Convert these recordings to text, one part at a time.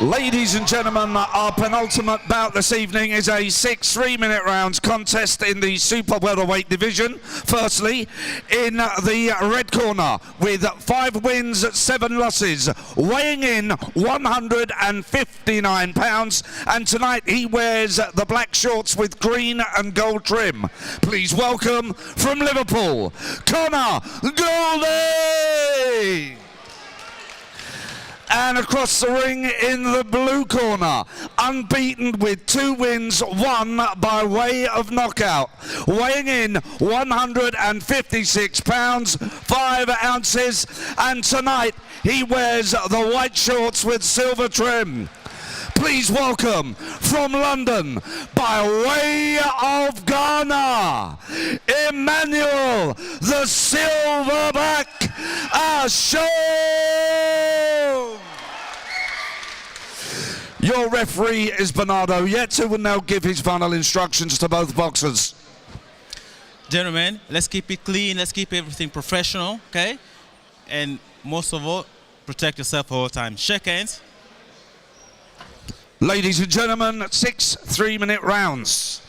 Ladies and gentlemen, our penultimate bout this evening is a 6 3-minute rounds contest in the super welterweight division. Firstly, in the red corner with 5 wins, 7 losses, weighing in 159 pounds, and tonight he wears the black shorts with green and gold trim. Please welcome from Liverpool, Connor Goulding. And across the ring in the blue corner, unbeaten with 2 wins, 1 by way of knockout, weighing in 156 pounds, 5 ounces, and tonight he wears the white shorts with silver trim. Please welcome from London, by way of Ghana, Emmanuel, the silverback Ashong. Your referee is Bernardo Yates, who will now give his final instructions to both boxers. Gentlemen, let's keep it clean, let's keep everything professional, okay? And most of all, protect yourself all the time. Shake hands. Ladies and gentlemen, 6 3-minute rounds.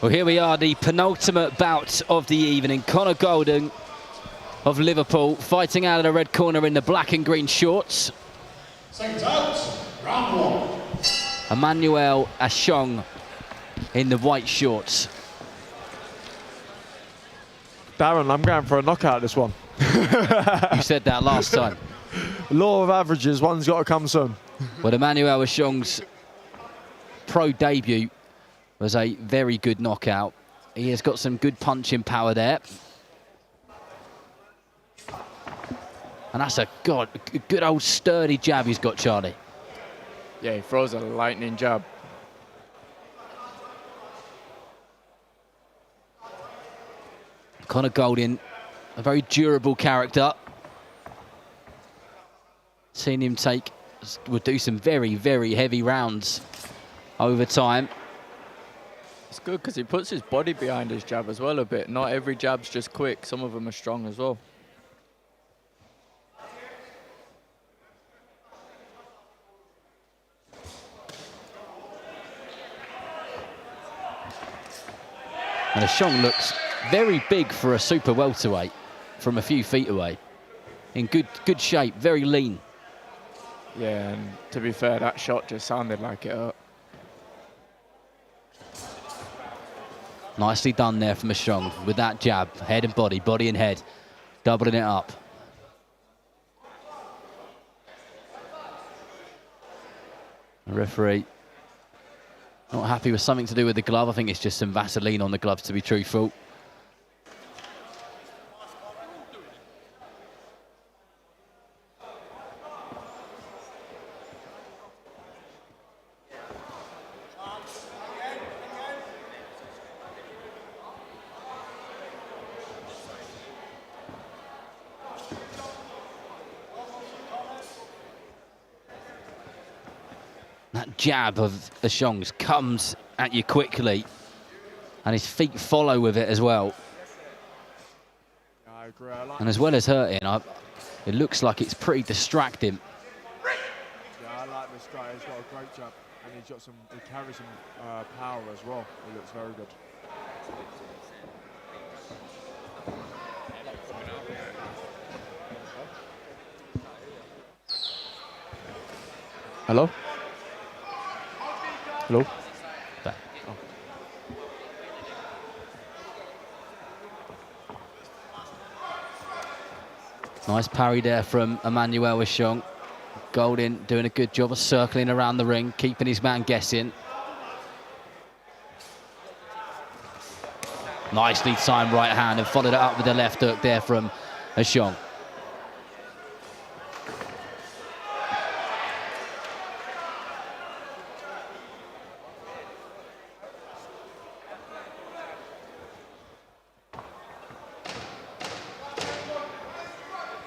Well, here we are, the penultimate bout of the evening. Connor Goulding of Liverpool fighting out of the red corner in the black and green shorts. Seconds out, round 1. Emmanuel Ashong in the white shorts. Darren, I'm going for a knockout this one. You said that last time. Law of averages, one's got to come soon. Well, Emmanuel Ashong's pro debut was a very good knockout. He has got some good punching power there. And that's a good old sturdy jab he's got, Charlie. Yeah, he throws a lightning jab. Connor Goulding, a very durable character. Seen him would do some very, very heavy rounds over time. It's good because he puts his body behind his jab as well a bit. Not every jab's just quick. Some of them are strong as well. And Ashong looks very big for a super welterweight from a few feet away. In good shape, very lean. Yeah, and to be fair, that shot just sounded like it hurt. Nicely done there from Ashong with that jab, head and body, body and head, doubling it up. The referee not happy with something to do with the glove. I think it's just some Vaseline on the gloves, to be truthful. That jab of Ashong's comes at you quickly, and his feet follow with it as well. I agree. And as well as hurting, it looks like it's pretty distracting. Yeah, I like this guy. He's got a great jab, and he carries some power as well. He looks very good. Hello? Hello? There. Oh. Nice parry there from Emmanuel Ashong. Goulding doing a good job of circling around the ring, keeping his man guessing. Nicely timed right hand and followed it up with the left hook there from Ashong.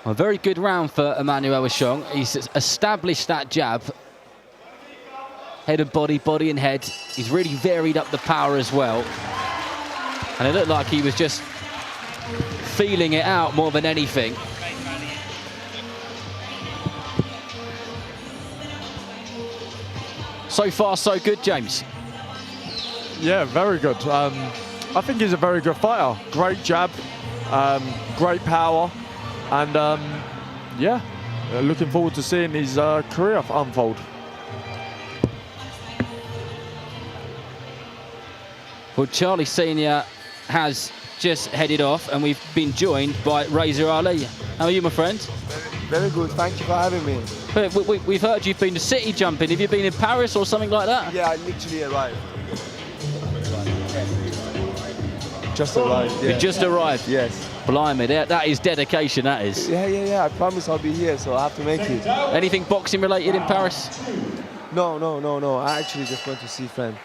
A very good round for Emmanuel Ashong. He's established that jab. Head and body, body and head. He's really varied up the power as well. And it looked like he was just feeling it out more than anything. So far, so good, James. Yeah, very good. I think he's a very good fighter. Great jab, great power, and yeah, looking forward to seeing his career unfold. Well, Charlie Senior has just headed off, and we've been joined by Razor Ali. How are you, my friend? Very good, thank you for having me. We've heard you've been to city jumping. Have you been in Paris or something like that? Yeah, I literally arrived. Just arrived, yeah. You just arrived? Yes. Blimey, that is dedication, that is. Yeah, I promise I'll be here, so I have to make it. Anything boxing related in Paris? No. I actually just went to see a friend.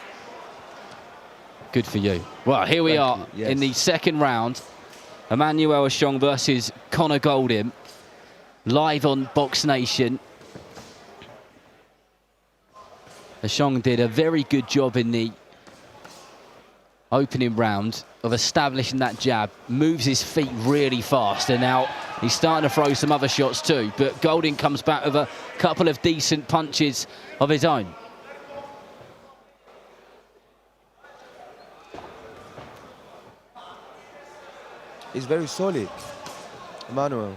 Good for you. Well, here we are in the second round. Emmanuel Ashong versus Conor Goulding, live on Boxnation. Ashong did a very good job in the opening round of establishing that jab, moves his feet really fast, and now he's starting to throw some other shots too. But Goulding comes back with a couple of decent punches of his own. He's very solid, Emmanuel.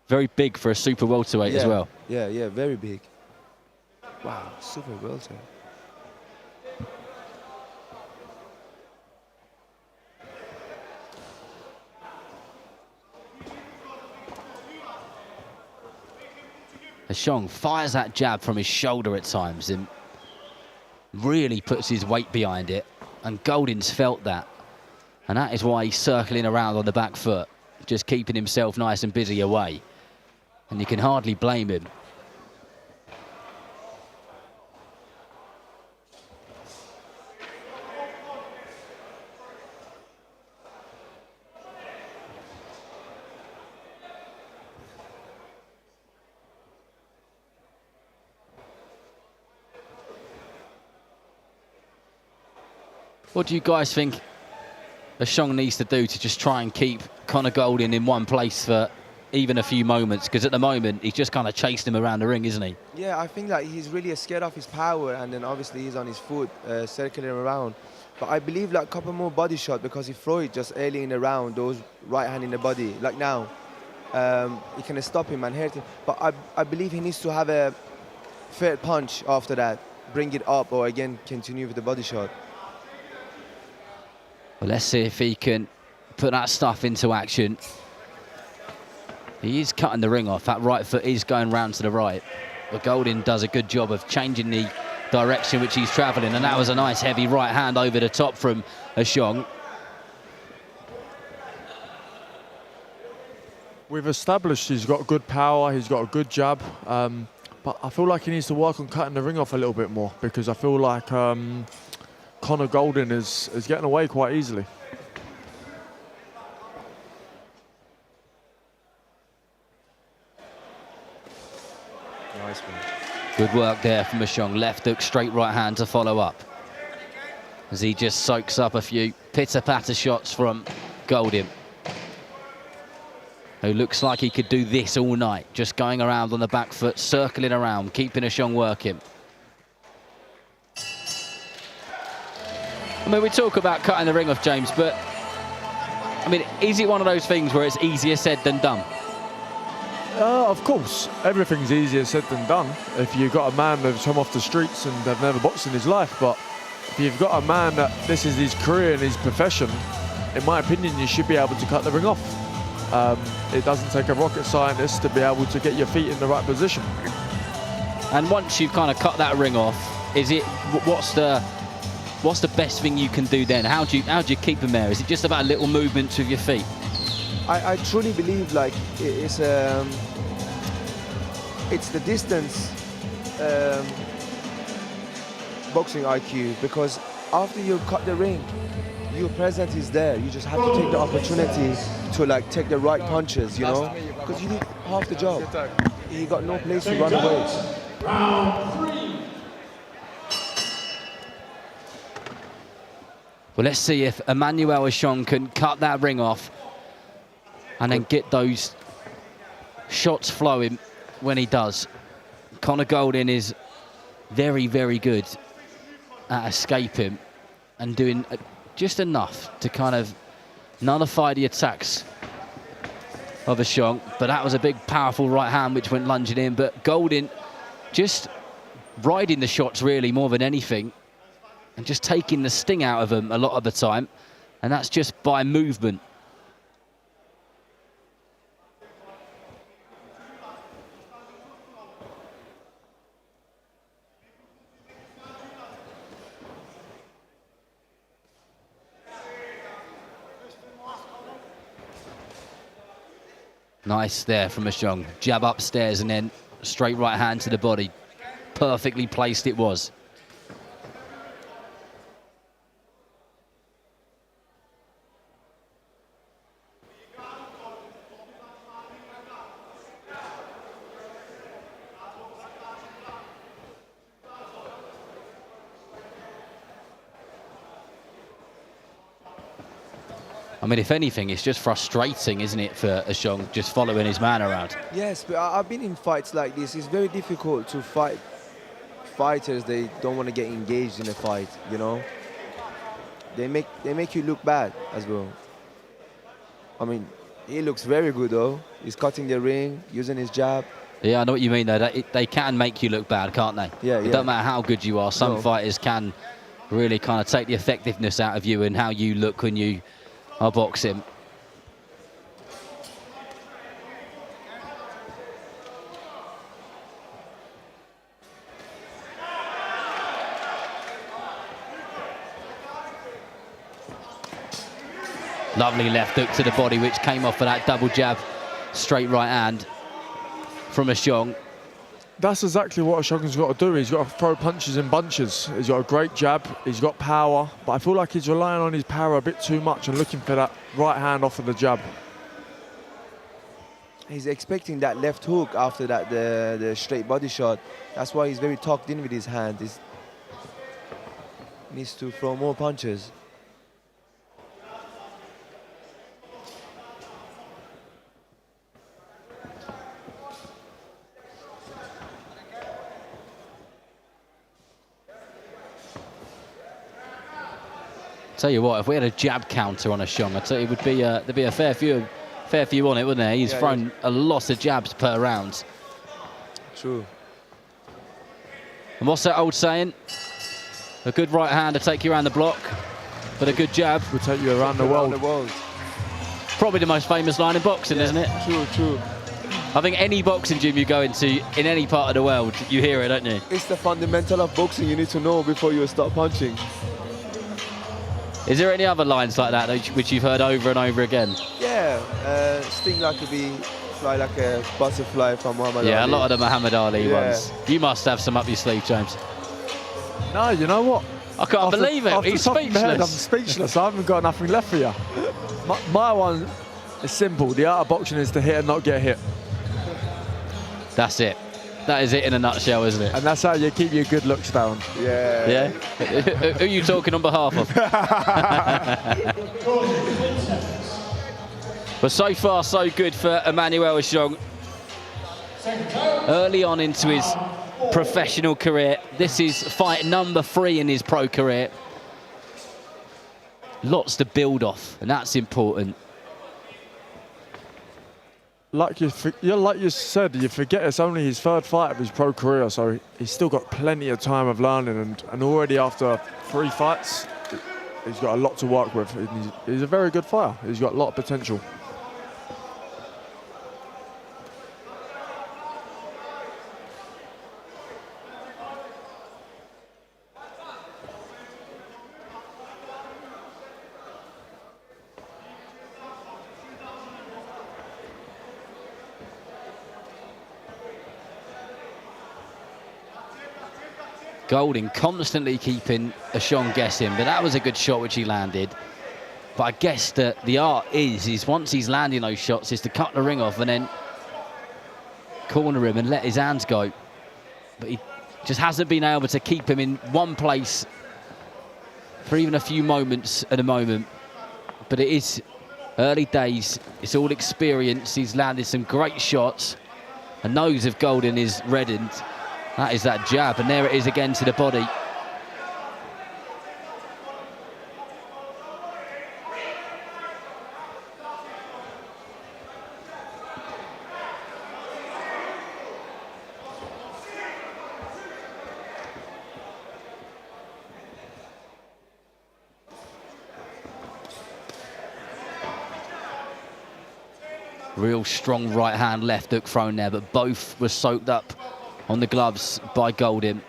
Very big for a super welterweight as well. Yeah, very big. Wow, super welter. Ashong fires that jab from his shoulder at times and really puts his weight behind it. And Goulding's felt that. And that is why he's circling around on the back foot, just keeping himself nice and busy away. And you can hardly blame him. What do you guys think Ashong needs to do to just try and keep Conor Goulding in one place for even a few moments? Because at the moment, he's just kind of chased him around the ring, isn't he? Yeah, I think that he's really scared of his power, and then obviously he's on his foot, circling around. But I believe like a couple more body shots, because he throw it just early in the round, those right hand in the body, like now. He can stop him and hurt him. But I believe he needs to have a third punch after that, bring it up, or again, continue with the body shot. Well, let's see if he can put that stuff into action. He is cutting the ring off. That right foot is going round to the right. But Goulding does a good job of changing the direction which he's travelling. And that was a nice heavy right hand over the top from Ashong. We've established he's got good power, he's got a good jab. But I feel like he needs to work on cutting the ring off a little bit more, because I feel like Conor Goulding is getting away quite easily. Nice one. Good work there from Ashong. Left hook, straight right hand to follow up. As he just soaks up a few pitter-patter shots from Goulding, who looks like he could do this all night. Just going around on the back foot, circling around, keeping Ashong working. I mean, we talk about cutting the ring off, James, but I mean, is it one of those things where it's easier said than done? Of course, everything's easier said than done. If you've got a man that's come off the streets and they've never boxed in his life, but if you've got a man that this is his career and his profession, in my opinion, you should be able to cut the ring off. It doesn't take a rocket scientist to be able to get your feet in the right position. And once you've kind of cut that ring off, what's the best thing you can do then? How do you keep them there? Is it just about little movements with your feet? I truly believe like it's the distance boxing IQ, because after you cut the ring, your presence is there. You just have to take the opportunity to like take the right punches, you know, because you did half the job. You got no place to run away. Round 3. Well, let's see if Emmanuel Ashong can cut that ring off and then get those shots flowing when he does. Conor Goulding is very, very good at escaping and doing just enough to kind of nullify the attacks of Ashong. But that was a big, powerful right hand which went lunging in. But Goulding just riding the shots really more than anything and just taking the sting out of them a lot of the time. And that's just by movement. Nice there from Ashong. Jab upstairs and then straight right hand to the body. Perfectly placed it was. I mean, if anything, it's just frustrating, isn't it, for Ashong, just following his man around? Yes, but I've been in fights like this. It's very difficult to fight fighters. They don't want to get engaged in a fight, you know. They make you look bad as well. I mean, he looks very good though. He's cutting the ring, using his jab. Yeah, I know what you mean though. They can make you look bad, can't they? Yeah, It yeah. doesn't matter how good you are. Some fighters can really kind of take the effectiveness out of you and how you look when you are boxing. Lovely left hook to the body, which came off of that double jab, straight right hand from Ashong. That's exactly what Ashong's got to do. He's got to throw punches in bunches. He's got a great jab, he's got power, but I feel like he's relying on his power a bit too much and looking for that right hand off of the jab. He's expecting that left hook after that, the straight body shot. That's why he's very tucked in with his hand. He needs to throw more punches. Tell you what, if we had a jab counter on Ashong, I'd say it would be there'd be a fair few on it, wouldn't there? He's thrown a lot of jabs per round. True. And what's that old saying? A good right hand to take you around the block, but a good jab Will take you around the world. probably the most famous line in boxing, isn't it? True, true. I think any boxing gym you go into in any part of the world, you hear it, don't you? It's the fundamental of boxing you need to know before you start punching. Is there any other lines like that which you've heard over and over again? Yeah, sting like a bee, fly like a butterfly from Muhammad Ali. Yeah, a lot of the Muhammad Ali ones. You must have some up your sleeve, James. No, you know what? I can't believe it. He's Off the top of my head, I'm speechless. speechless. I haven't got nothing left for you. My one is simple. The art of boxing is to hit and not get hit. That's it. That is it in a nutshell, isn't it? And that's how you keep your good looks down. Yeah. Yeah? Who are you talking on behalf of? But so far, so good for Emmanuel Ashong. Early on into his professional career. This is fight number 3 in his pro career. Lots to build off, and that's important. Like you said, you forget it's only his 3rd fight of his pro career, so he's still got plenty of time of learning, and already after 3 fights, he's got a lot to work with. He's a very good fighter. He's got a lot of potential. Goulding constantly keeping Ashong guessing, but that was a good shot which he landed. But I guess that the art is once he's landing those shots, is to cut the ring off and then corner him and let his hands go. But he just hasn't been able to keep him in one place for even a few moments at the moment. But it is early days, it's all experience. He's landed some great shots. A nose of Goulding is reddened. That is that jab, and there it is again to the body. Real strong right hand, left hook thrown there, but both were soaked up on the gloves by Goulding.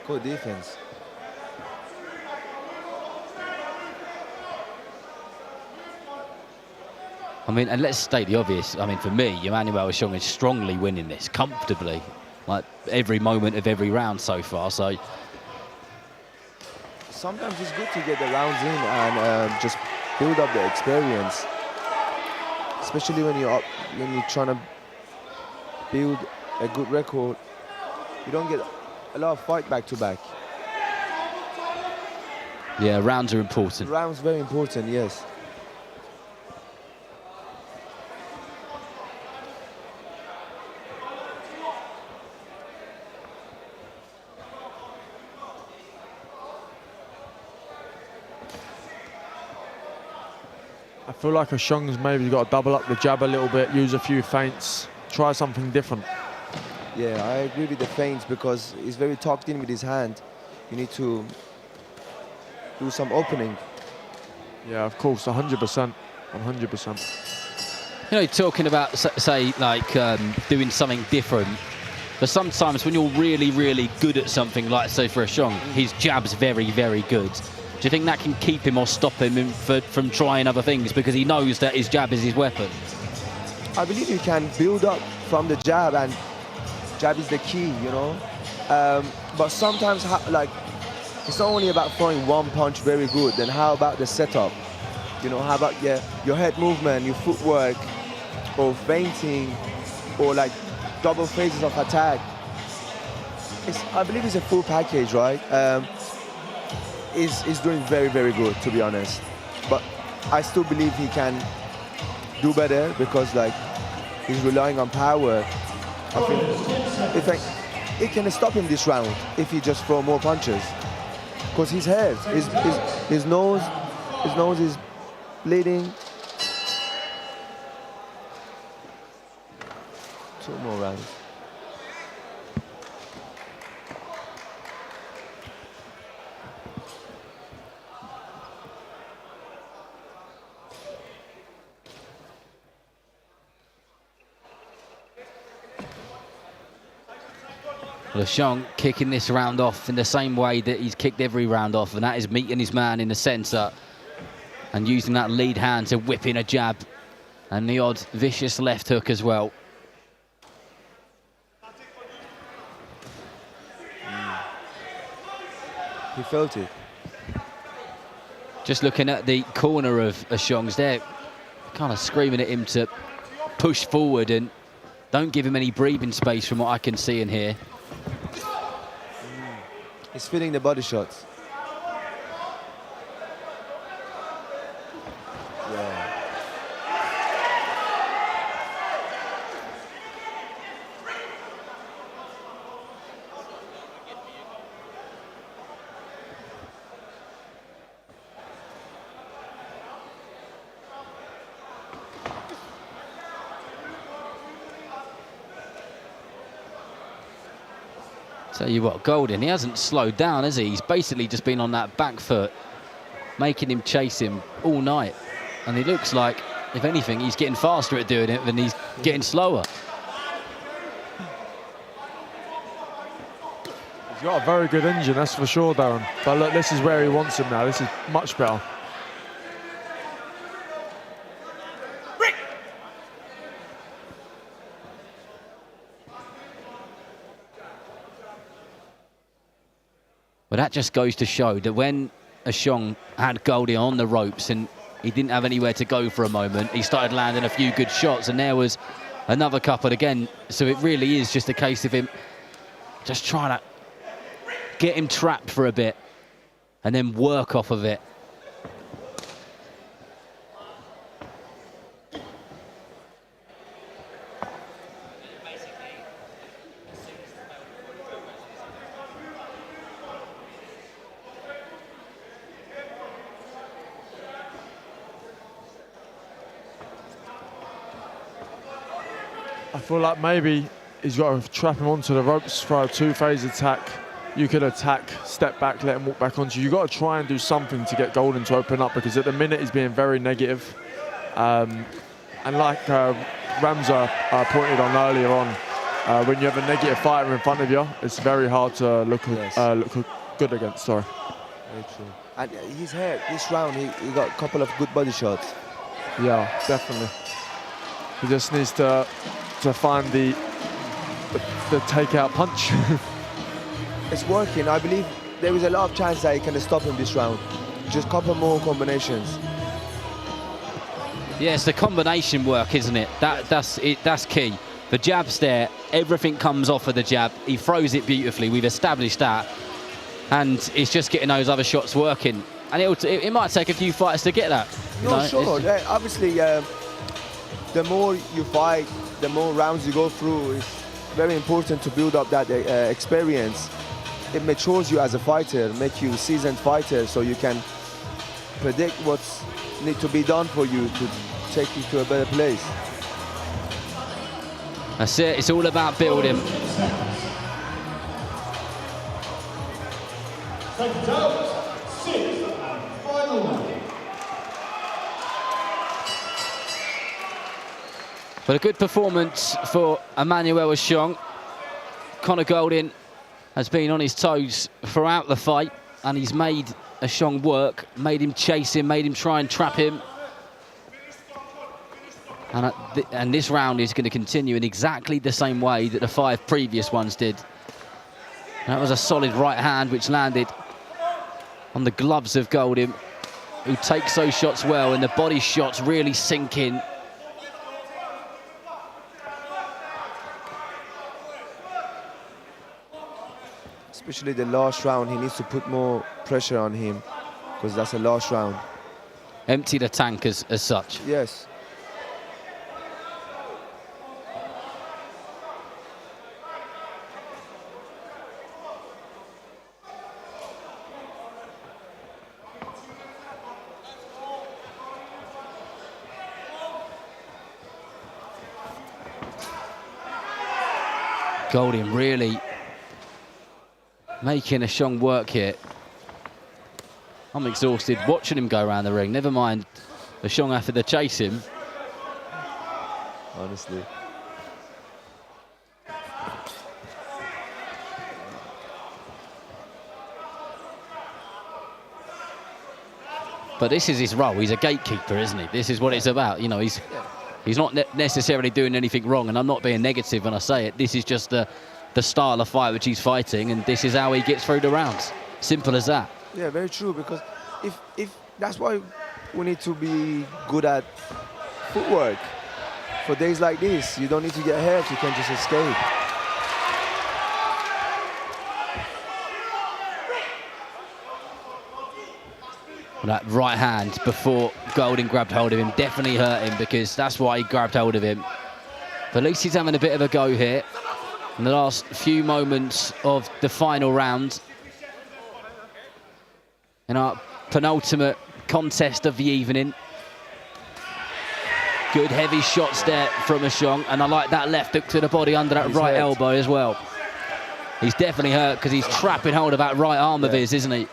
Good defense. I mean, and let's state the obvious. I mean, for me, Emmanuel Ashong is strongly winning this comfortably, like every moment of every round so far. So Sometimes it's good to get the rounds in and just build up the experience, especially when you're trying to build a good record. You don't get a lot of fight back to back. yeah, rounds are important. Rounds very important, yes. I feel like Ashong's maybe got to double up the jab a little bit, use a few feints, try something different. Yeah, I agree with the feints because he's very tucked in with his hand. You need to do some opening. Yeah, of course, 100%, 100%. You know, talking about, say, like doing something different, but sometimes when you're really, really good at something, like, say, for Ashong, his jab's very, very good. Do you think that can keep him or stop him from trying other things because he knows that his jab is his weapon? I believe you can build up from the jab, and jab is the key, you know. But sometimes, like, it's not only about throwing one punch very good, then how about the setup? You know, how about your head movement, your footwork, or feinting, or like double phases of attack. I believe it's a full package, right? Is doing very, very good, to be honest. But I still believe he can do better because, like, he's relying on power. I think it can stop him this round if he just throw more punches. Because his head, his nose is bleeding. 2 more rounds. Ashong kicking this round off in the same way that he's kicked every round off, and that is meeting his man in the centre and using that lead hand to whip in a jab and the odd vicious left hook as well. He felt it. Just looking at the corner of Ashong's there, kind of screaming at him to push forward and don't give him any breathing space from what I can see in here. He's feeling the body shots. Yeah. Tell you what, Goulding, he hasn't slowed down, has he? He's basically just been on that back foot, making him chase him all night. And he looks like, if anything, he's getting faster at doing it than he's getting slower. He's got a very good engine, that's for sure, Darren. But look, this is where he wants him now. This is much better. But that just goes to show that when Ashong had Goulding on the ropes and he didn't have anywhere to go for a moment, he started landing a few good shots, and there was another couple again. So it really is just a case of him just trying to get him trapped for a bit and then work off of it. I feel like maybe he's got to trap him onto the ropes, throw a two-phase attack. You could attack, step back, let him walk back onto you. You've got to try and do something to get Goulding to open up, because at the minute he's being very negative. And like Ramza pointed on earlier on, when you have a negative fighter in front of you, it's very hard to look good against. Sorry. Very true. And he's hurt this round. He got a couple of good body shots. Yeah, definitely. He just needs to find the takeout punch. It's working. I believe there is a lot of chance that he can stop him this round. Just a couple more combinations. Yeah, it's the combination work, isn't it? That's key. The jab's there. Everything comes off of the jab. He throws it beautifully. We've established that. And it's just getting those other shots working. And it might take a few fights to get that. No, sure. Yeah, obviously, the more you fight, the more rounds you go through. It's very important to build up that experience. It matures you as a fighter, make you a seasoned fighter, so you can predict what's need to be done for you to take you to a better place. That's it. It's all about building. Second out, 6, and final round. But a good performance for Emmanuel Ashong. Conor Goulding has been on his toes throughout the fight, and he's made Ashong work, made him chase him, made him try and trap him. And this round is going to continue in exactly the same way that the 5 previous ones did. And that was a solid right hand which landed on the gloves of Goulding, who takes those shots well, and the body shots really sink in. Especially the last round, he needs to put more pressure on him, because that's the last round. Empty the tank as such. Yes. Goulding really making Ashong work here. I'm exhausted watching him go around the ring. Never mind Ashong after to chase him. Honestly. But this is his role. He's a gatekeeper, isn't he? This is what it's about. You know, he's not necessarily doing anything wrong, and I'm not being negative when I say it. This is just the style of fight which he's fighting, and this is how he gets through the rounds. Simple as that. Yeah, very true, because if that's why we need to be good at footwork. For days like this, you don't need to get hurt, you can just escape. That right hand before Goulding grabbed hold of him definitely hurt him, because that's why he grabbed hold of him. But at least he's having a bit of a go here in the last few moments of the final round, in our penultimate contest of the evening. Good heavy shots there from Ashong, and I like that left hook to the body under that right elbow as well. He's definitely hurt because he's trapping hold of that right arm of his, isn't he?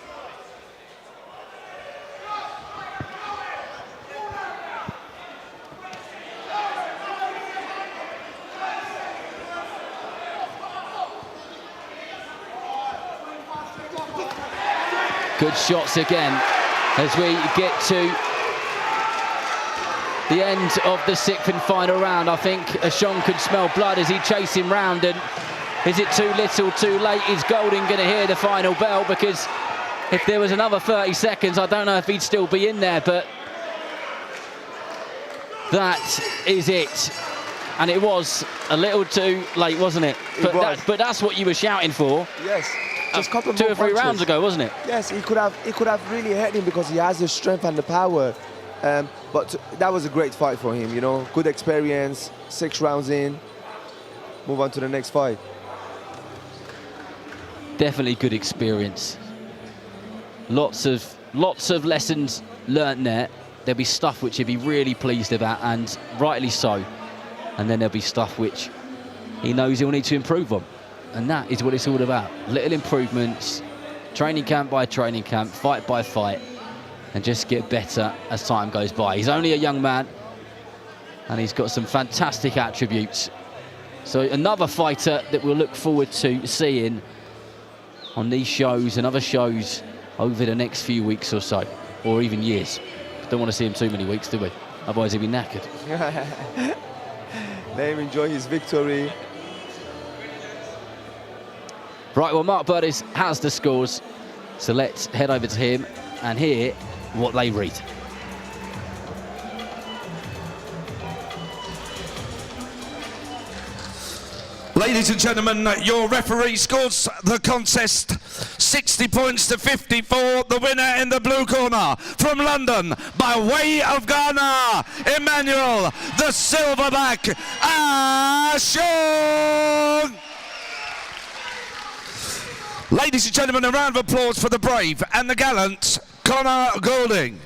Good shots again as we get to the end of the 6th and final round. I think Ashong could smell blood as he chased him round, and is it too little, too late? Is Goulding going to hear the final bell? Because if there was another 30 seconds, I don't know if he'd still be in there, but that is it. And it was a little too late, wasn't it? But that's what you were shouting for. Yes. Just couple 2 or 3 rounds ago, wasn't it? Yes, he could have really hurt him because he has the strength and the power. But that was a great fight for him, you know. Good experience, 6 rounds in. Move on to the next fight. Definitely good experience. Lots of lessons learnt there. There'll be stuff which he'll be really pleased about, and rightly so. and then there'll be stuff which he knows he'll need to improve on. And that is what it's all about. Little improvements, training camp by training camp, fight by fight, and just get better as time goes by. He's only a young man, and he's got some fantastic attributes. So another fighter that we'll look forward to seeing on these shows and other shows over the next few weeks or so, or even years. Don't want to see him too many weeks, do we? Otherwise he'll be knackered. Let him enjoy his victory. Right, well, Mark Burtis has the scores, so let's head over to him and hear what they read. Ladies and gentlemen, your referee scores the contest 60 points to 54. The winner in the blue corner from London by way of Ghana, Emmanuel, the silverback, Ashong. Ladies and gentlemen, a round of applause for the brave and the gallant Goulding.